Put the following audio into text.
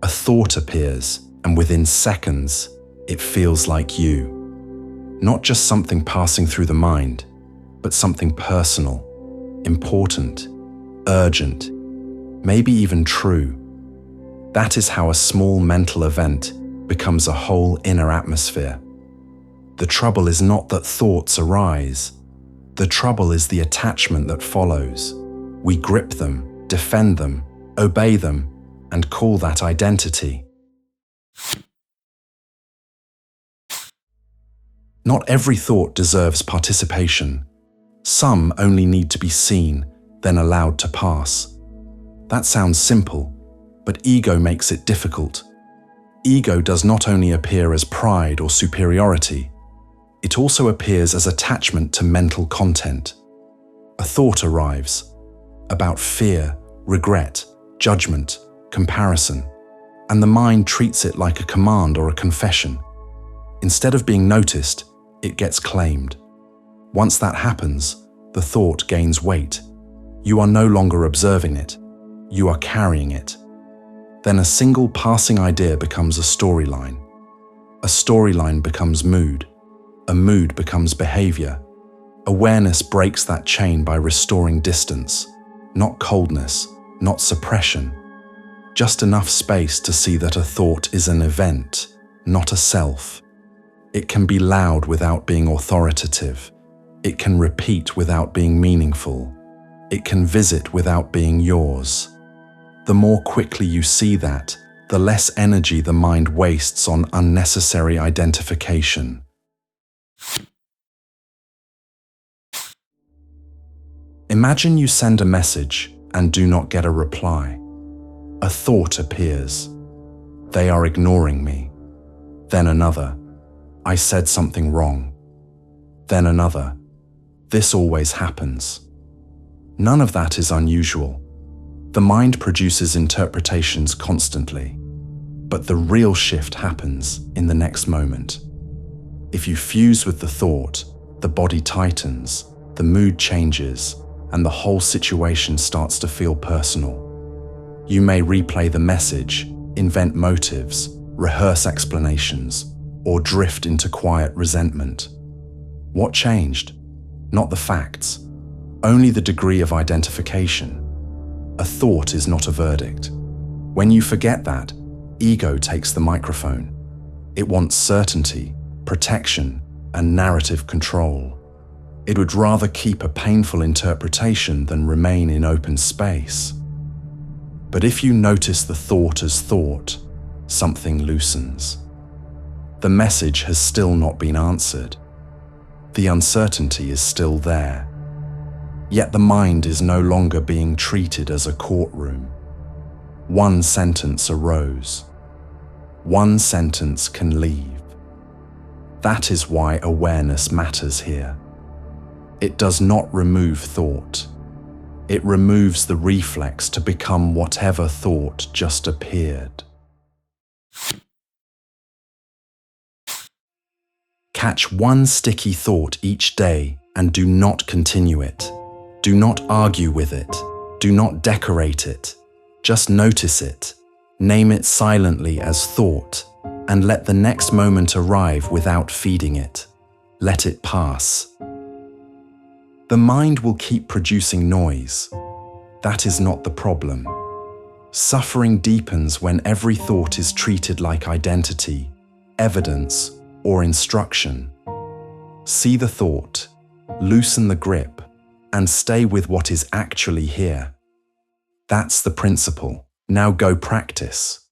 thought appears, and within seconds, it feels like you. Not just something passing through the mind, but something personal, important, urgent, maybe even true. That is how a small mental event becomes a whole inner atmosphere. The trouble is not that thoughts arise. The trouble is the attachment that follows. We grip them, defend them, obey them, and call that identity. Not every thought deserves participation. Some only need to be seen, then allowed to pass. That sounds simple, but ego makes it difficult. Ego does not only appear as pride or superiority, it also appears as attachment to mental content. A thought arrives about fear, regret, judgment, comparison, and the mind treats it like a command or a confession. Instead of being noticed, it gets claimed. Once that happens, the thought gains weight. You are no longer observing it, you are carrying it. Then a single passing idea becomes a storyline. A storyline becomes mood. A mood becomes behavior. Awareness breaks that chain by restoring distance, not coldness, not suppression. Just enough space to see that a thought is an event, not a self. It can be loud without being authoritative. It can repeat without being meaningful. It can visit without being yours. The more quickly you see that, the less energy the mind wastes on unnecessary identification. Imagine you send a message and do not get a reply. A thought appears. They are ignoring me. Then another. I said something wrong. Then another. This always happens. None of that is unusual. The mind produces interpretations constantly, but the real shift happens in the next moment. If you fuse with the thought, the body tightens, the mood changes, and the whole situation starts to feel personal. You may replay the message, invent motives, rehearse explanations, or drift into quiet resentment. What changed? Not the facts, only the degree of identification. A thought is not a verdict. When you forget that, ego takes the microphone. It wants certainty, protection, and narrative control. It would rather keep a painful interpretation than remain in open space. But if you notice the thought as thought, something loosens. The message has still not been answered. The uncertainty is still there. Yet the mind is no longer being treated as a courtroom. One sentence arose. One sentence can leave. That is why awareness matters here. It does not remove thought. It removes the reflex to become whatever thought just appeared. Catch one sticky thought each day and do not continue it. Do not argue with it. Do not decorate it. Just notice it. Name it silently as thought, and let the next moment arrive without feeding it. Let it pass. The mind will keep producing noise. That is not the problem. Suffering deepens when every thought is treated like identity, evidence, or instruction. See the thought, loosen the grip, and stay with what is actually here. That's the principle. Now go practice.